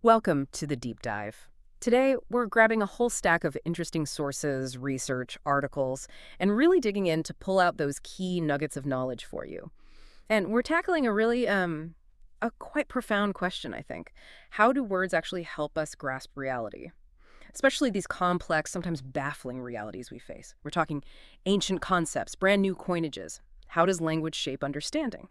Welcome to the deep dive. Today, we're grabbing a whole stack of interesting sources, research, articles, and really digging in to pull out those key nuggets of knowledge for you. And we're tackling a quite profound question, I think. How do words actually help us grasp reality? Especially these complex, sometimes baffling realities we face. We're talking ancient concepts, brand new coinages. How does language shape understanding?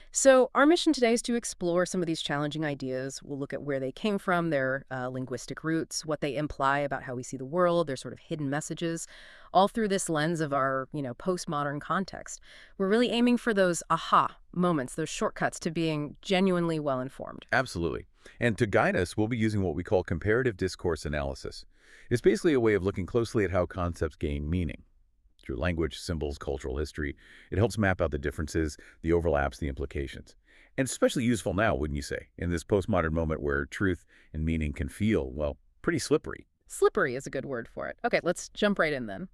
So our mission today is to explore some of these challenging ideas. We'll look at where they came from, their linguistic roots, what they imply about how we see the world, their sort of hidden messages, all through this lens of our, postmodern context. We're really aiming for those aha moments, those shortcuts to being genuinely well-informed. Absolutely. And to guide us, we'll be using what we call comparative discourse analysis. It's basically a way of looking closely at how concepts gain meaning. Through language, symbols, cultural history, it helps map out the differences, the overlaps, the implications. And it's especially useful now, wouldn't you say, in this postmodern moment where truth and meaning can feel, well, pretty slippery. Slippery is a good word for it. Okay, let's jump right in then.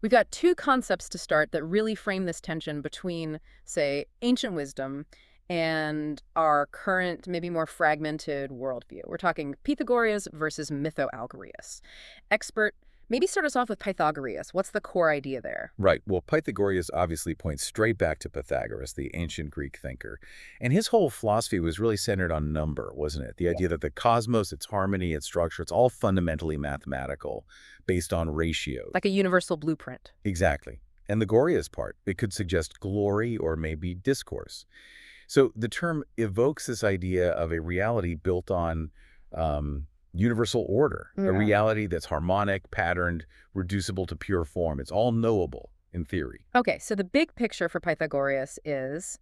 We've got two concepts to start that really frame this tension between, say, ancient wisdom and our current, maybe more fragmented worldview. We're talking Pythagoras versus mytho-algo-rias. Expert, maybe start us off with Pythagoras. What's the core idea there? Right. Well, Pythagoras obviously points straight back to Pythagoras, the ancient Greek thinker. And his whole philosophy was really centered on number, wasn't it? The idea that the cosmos, its harmony, its structure, it's all fundamentally mathematical, based on ratios. Like a universal blueprint. Exactly. And the Gorias part, it could suggest glory or maybe discourse. So the term evokes this idea of a reality built on universal order, a reality that's harmonic, patterned, reducible to pure form. It's all knowable in theory. Okay, so the big picture for Pythagoras is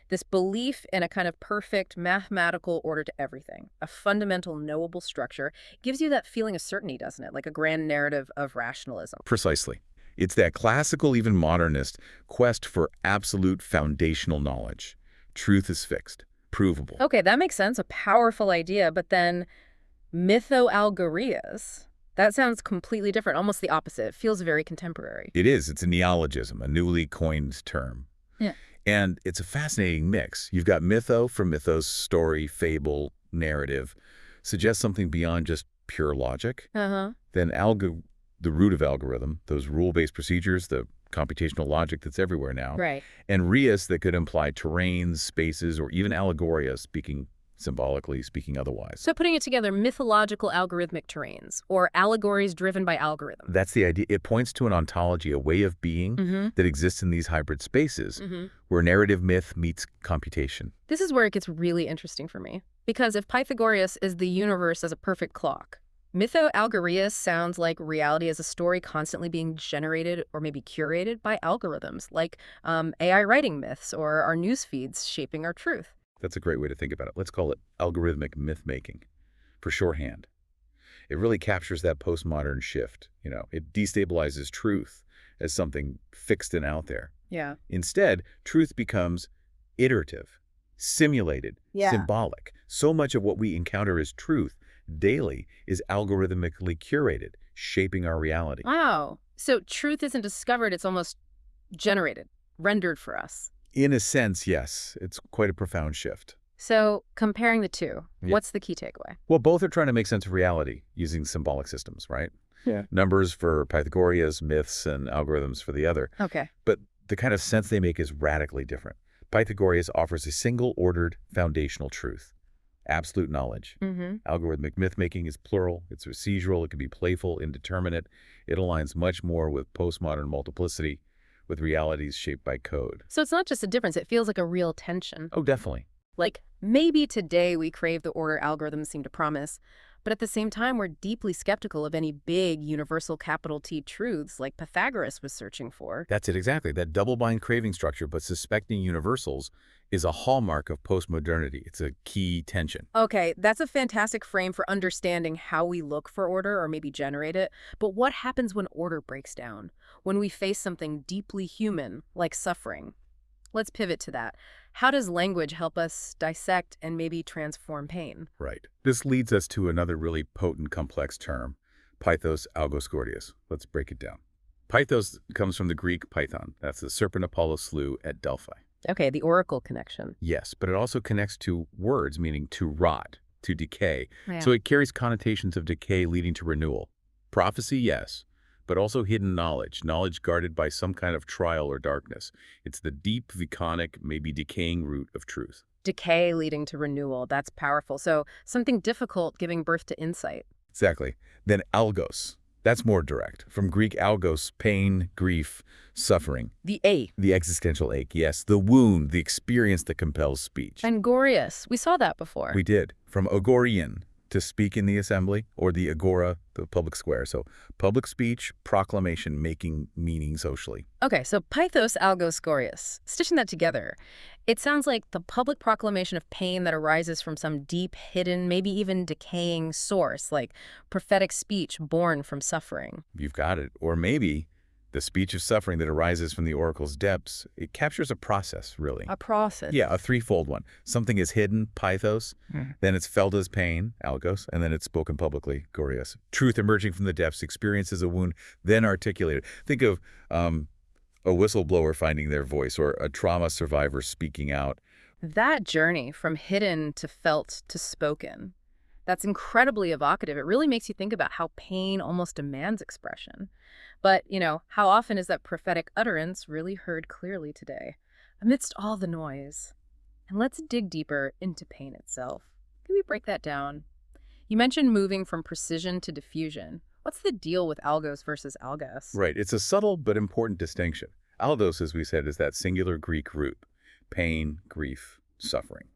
this belief in a kind of perfect mathematical order to everything, a fundamental knowable structure. Gives you that feeling of certainty, doesn't it? Like a grand narrative of rationalism. Precisely. It's that classical, even modernist, quest for absolute foundational knowledge. Truth is fixed, provable. Okay, that makes sense. A powerful idea, but then mytho-algo-rias, that sounds completely different, almost the opposite. It feels very contemporary. It is. It's a neologism, a newly coined term. Yeah. And it's a fascinating mix. You've got mytho from mythos, story, fable, narrative, suggests something beyond just pure logic. Then algo, the root of algorithm, those rule-based procedures, the computational logic that's everywhere now. Right. And rias that could imply terrains, spaces, or even allegoria, speaking symbolically, speaking otherwise. So putting it together, mythological algorithmic terrains, or allegories driven by algorithm. That's the idea. It points to an ontology, a way of being that exists in these hybrid spaces where narrative myth meets computation. This is where it gets really interesting for me. Because if Pythagoras is the universe as a perfect clock, mytho-algo-rias sounds like reality as a story constantly being generated or maybe curated by algorithms, like AI writing myths or our news feeds shaping our truth. That's a great way to think about it. Let's call it algorithmic myth-making for shorthand. It really captures that postmodern shift. It destabilizes truth as something fixed and out there. Yeah. Instead, truth becomes iterative, simulated, symbolic. So much of what we encounter as truth daily is algorithmically curated, shaping our reality. Wow. So truth isn't discovered, it's almost generated, rendered for us. In a sense, yes. It's quite a profound shift. So comparing the two, what's the key takeaway? Well, both are trying to make sense of reality using symbolic systems, right? Yeah. Numbers for Pythagoras, myths, and algorithms for the other. Okay. But the kind of sense they make is radically different. Pythagoras offers a single ordered foundational truth. Absolute knowledge. Algorithmic myth-making is plural. It's procedural. It can be playful, indeterminate. It aligns much more with postmodern multiplicity, with realities shaped by code. So it's not just a difference, it feels like a real tension. Oh, definitely. Like, maybe today we crave the order algorithms seem to promise, but at the same time we're deeply skeptical of any big universal capital T truths like Pythagoras was searching for. That's it, exactly. That double-bind craving structure, but suspecting universals, is a hallmark of postmodernity. It's a key tension. Okay, that's a fantastic frame for understanding how we look for order or maybe generate it. But what happens when order breaks down? When we face something deeply human, like suffering? Let's pivot to that. How does language help us dissect and maybe transform pain? Right. This leads us to another really potent, complex term, pythos-algos-gorias. Let's break it down. Pythos comes from the Greek python. That's the serpent Apollo slew at Delphi. Okay, the oracle connection. Yes, but it also connects to words, meaning to rot, to decay. Yeah. So it carries connotations of decay leading to renewal. Prophecy, yes, but also hidden knowledge, knowledge guarded by some kind of trial or darkness. It's the deep, viconic, maybe decaying root of truth. Decay leading to renewal. That's powerful. So something difficult giving birth to insight. Exactly. Then algos. That's more direct. From Greek algos, pain, grief, suffering. The A. The existential ache, yes. The wound, the experience that compels speech. And gorias. We saw that before. We did. From agorian, to speak in the assembly, or the agora, the public square. So public speech, proclamation, making meaning socially. Okay, so pythos-algos-gorias. Stitching that together, it sounds like the public proclamation of pain that arises from some deep, hidden, maybe even decaying source, like prophetic speech born from suffering. You've got it. Or maybe the speech of suffering that arises from the oracle's depths. It captures a process, really. A process. Yeah, a threefold one. Something is hidden, pythos, then it's felt as pain, algos, and then it's spoken publicly, gorias. Truth emerging from the depths, experience as a wound, then articulated. Think of a whistleblower finding their voice, or a trauma survivor speaking out. That journey from hidden to felt to spoken, that's incredibly evocative. It really makes you think about how pain almost demands expression. But, how often is that prophetic utterance really heard clearly today, amidst all the noise? And let's dig deeper into pain itself. Can we break that down? You mentioned moving from precision to diffusion. What's the deal with algos versus algos? Right. It's a subtle but important distinction. Algos, as we said, is that singular Greek root. Pain, grief, suffering.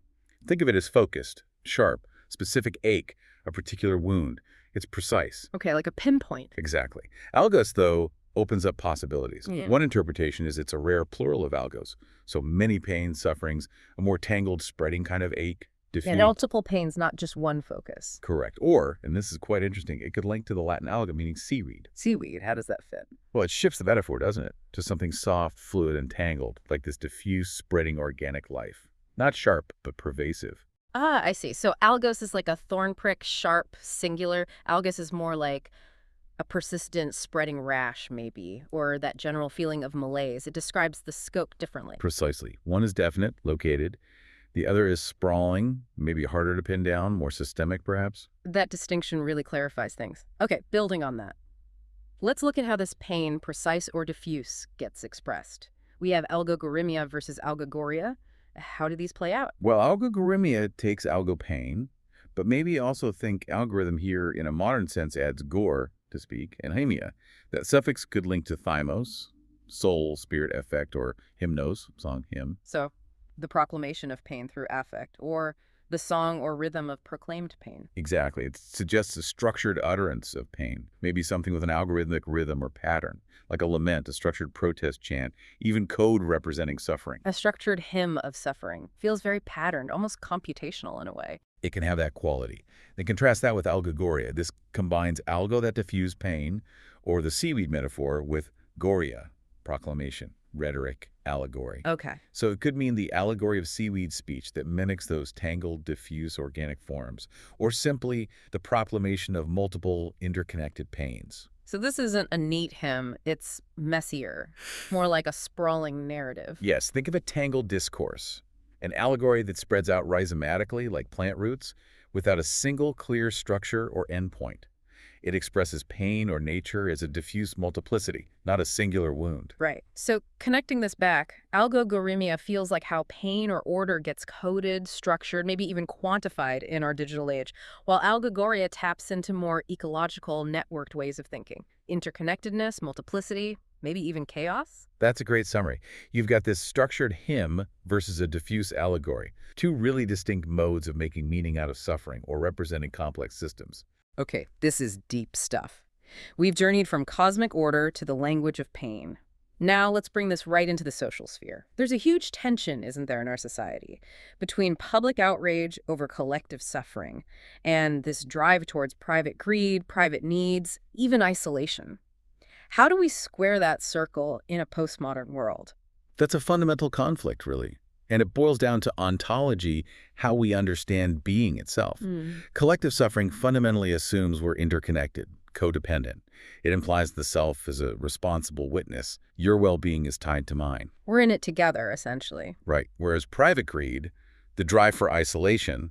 Think of it as focused, sharp, specific ache, a particular wound. It's precise. Okay, like a pinpoint. Exactly. Algos, though, opens up possibilities. Yeah. One interpretation is it's a rare plural of algos. So many pains, sufferings, a more tangled, spreading kind of ache, diffuse. And multiple pains, not just one focus. Correct. Or, and this is quite interesting, it could link to the Latin alga, meaning seaweed. Seaweed, how does that fit? Well, it shifts the metaphor, doesn't it? To something soft, fluid, and tangled, like this diffuse, spreading organic life. Not sharp, but pervasive. Ah, I see. So algos is like a thorn prick, sharp, singular. Algos is more like a persistent spreading rash, maybe, or that general feeling of malaise. It describes the scope differently. Precisely. One is definite, located. The other is sprawling, maybe harder to pin down, more systemic, perhaps. That distinction really clarifies things. Okay, building on that. Let's look at how this pain, precise or diffuse, gets expressed. We have algorithmia versus algogoria. How do these play out? Well, algorithmia takes algo pain, but maybe also think algorithm here in a modern sense adds gor, to speak, and hymia. That suffix could link to thymos, soul, spirit, affect, or hymnos, song, hymn. So, the proclamation of pain through affect, or the song or rhythm of proclaimed pain. Exactly. It suggests a structured utterance of pain, maybe something with an algorithmic rhythm or pattern, like a lament, a structured protest chant, even code representing suffering. A structured hymn of suffering. Feels very patterned, almost computational in a way. It can have that quality. Then contrast that with algogoria. This combines algo, that diffuse pain, or the seaweed metaphor, with goria, proclamation, rhetoric, allegory. Okay. So it could mean the allegory of seaweed speech that mimics those tangled, diffuse organic forms, or simply the proclamation of multiple interconnected pains. So this isn't a neat hymn, it's messier, more like a sprawling narrative. Yes, think of a tangled discourse, an allegory that spreads out rhizomatically like plant roots without a single clear structure or endpoint. It expresses pain or nature as a diffuse multiplicity, not a singular wound. Right. So connecting this back, algorithmia feels like how pain or order gets coded, structured, maybe even quantified in our digital age, while algogoria taps into more ecological, networked ways of thinking. Interconnectedness, multiplicity, maybe even chaos? That's a great summary. You've got this structured hymn versus a diffuse allegory, two really distinct modes of making meaning out of suffering or representing complex systems. Okay, this is deep stuff. We've journeyed from cosmic order to the language of pain. Now let's bring this right into the social sphere. There's a huge tension, isn't there, in our society, between public outrage over collective suffering and this drive towards private greed, private needs, even isolation. How do we square that circle in a postmodern world? That's a fundamental conflict, really. And it boils down to ontology, how we understand being itself. Collective suffering fundamentally assumes we're interconnected, codependent. It implies the self as a responsible witness. Your well-being is tied to mine. We're in it together, essentially. Right. Whereas private greed, the drive for isolation,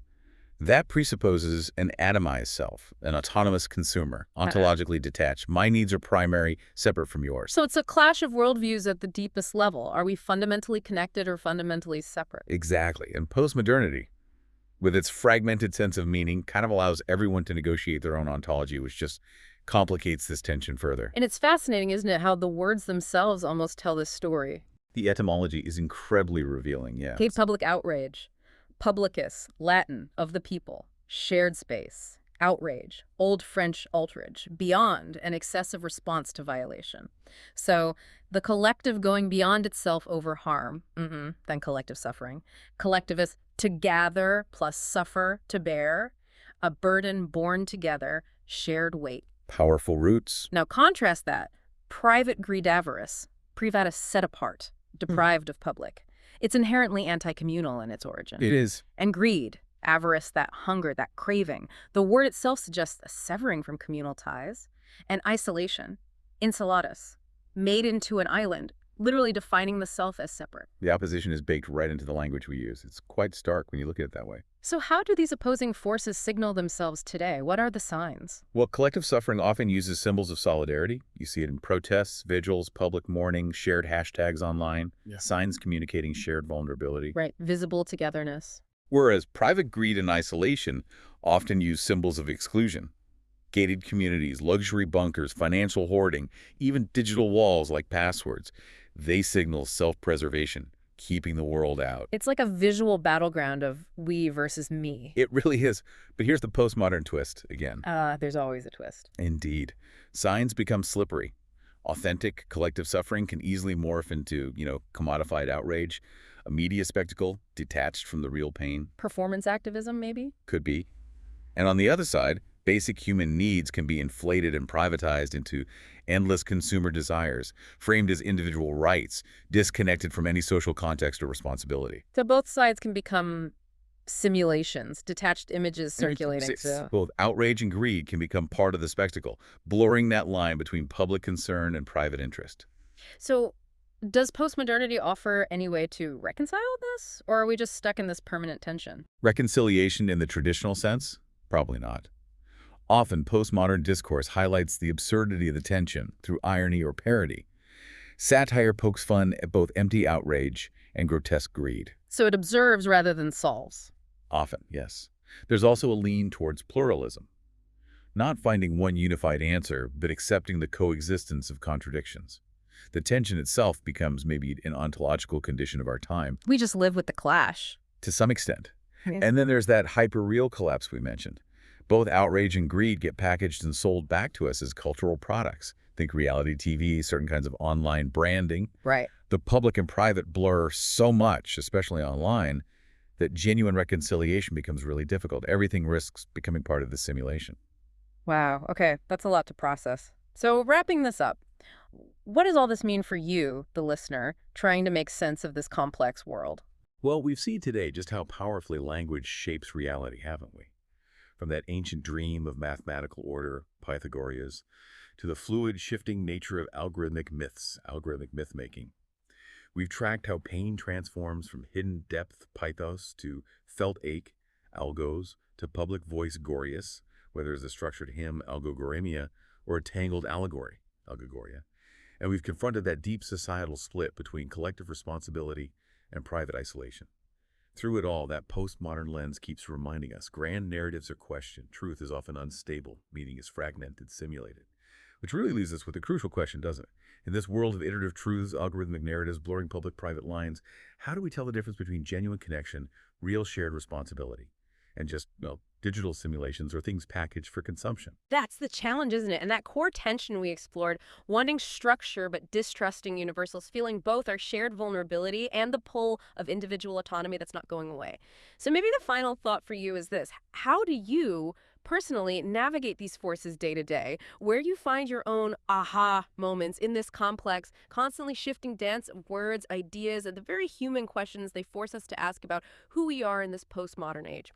That presupposes an atomized self, an autonomous consumer, Uh-uh. ontologically detached. My needs are primary, separate from yours. So it's a clash of worldviews at the deepest level. Are we fundamentally connected or fundamentally separate? Exactly. And postmodernity, with its fragmented sense of meaning, kind of allows everyone to negotiate their own ontology, which just complicates this tension further. And it's fascinating, isn't it, how the words themselves almost tell this story. The etymology is incredibly revealing, yes. Okay, public outrage. Publicus, Latin, of the people. Shared space. Outrage. Old French outrage. Beyond, an excessive response to violation. So, the collective going beyond itself over harm, then collective suffering. Collectivist, to gather plus suffer, to bear. A burden borne together, shared weight. Powerful roots. Now contrast that. Private greed avarice. Privatus set apart, deprived of public. It's inherently anti-communal in its origin. It is. And greed, avarice, that hunger, that craving. The word itself suggests a severing from communal ties. And isolation, insulatus, made into an island, literally defining the self as separate. The opposition is baked right into the language we use. It's quite stark when you look at it that way. So how do these opposing forces signal themselves today? What are the signs? Well, collective suffering often uses symbols of solidarity. You see it in protests, vigils, public mourning, shared hashtags online, signs communicating shared vulnerability. Right, visible togetherness. Whereas private greed and isolation often use symbols of exclusion. Gated communities, luxury bunkers, financial hoarding, even digital walls like passwords. They signal self-preservation, keeping the world out. It's like a visual battleground of we versus me. It really is. But here's the postmodern twist again. There's always a twist. Indeed. Signs become slippery. Authentic collective suffering can easily morph into, commodified outrage. A media spectacle detached from the real pain. Performance activism, maybe? Could be. And on the other side, basic human needs can be inflated and privatized into endless consumer desires, framed as individual rights, disconnected from any social context or responsibility. So both sides can become simulations, detached images circulating. Both outrage and greed can become part of the spectacle, blurring that line between public concern and private interest. So does postmodernity offer any way to reconcile this, or are we just stuck in this permanent tension? Reconciliation in the traditional sense? Probably not. Often, postmodern discourse highlights the absurdity of the tension through irony or parody. Satire pokes fun at both empty outrage and grotesque greed. So it observes rather than solves. Often, yes. There's also a lean towards pluralism. Not finding one unified answer, but accepting the coexistence of contradictions. The tension itself becomes maybe an ontological condition of our time. We just live with the clash. To some extent. Yeah. And then there's that hyper-real collapse we mentioned. Both outrage and greed get packaged and sold back to us as cultural products. Think reality TV, certain kinds of online branding. Right. The public and private blur so much, especially online, that genuine reconciliation becomes really difficult. Everything risks becoming part of the simulation. Wow. Okay, that's a lot to process. So wrapping this up, what does all this mean for you, the listener, trying to make sense of this complex world? Well, we've seen today just how powerfully language shapes reality, haven't we? From that ancient dream of mathematical order, pythagoras, to the fluid, shifting nature of algorithmic myths, algorithmic myth-making. We've tracked how pain transforms from hidden depth, pythos, to felt ache, algos, to public voice gorias, whether it's a structured hymn, algorithmia, or a tangled allegory, algogoria. And we've confronted that deep societal split between collective responsibility and private isolation. Through it all, that postmodern lens keeps reminding us grand narratives are questioned, truth is often unstable, meaning is fragmented, simulated. Which really leaves us with a crucial question, doesn't it? In this world of iterative truths, algorithmic narratives, blurring public-private lines, how do we tell the difference between genuine connection, real shared responsibility, and just, digital simulations or things packaged for consumption? That's the challenge, isn't it? And that core tension we explored, wanting structure but distrusting universals, feeling both our shared vulnerability and the pull of individual autonomy that's not going away. So maybe the final thought for you is this. How do you personally navigate these forces day to day? Where you find your own aha moments in this complex, constantly shifting dance of words, ideas, and the very human questions they force us to ask about who we are in this postmodern age?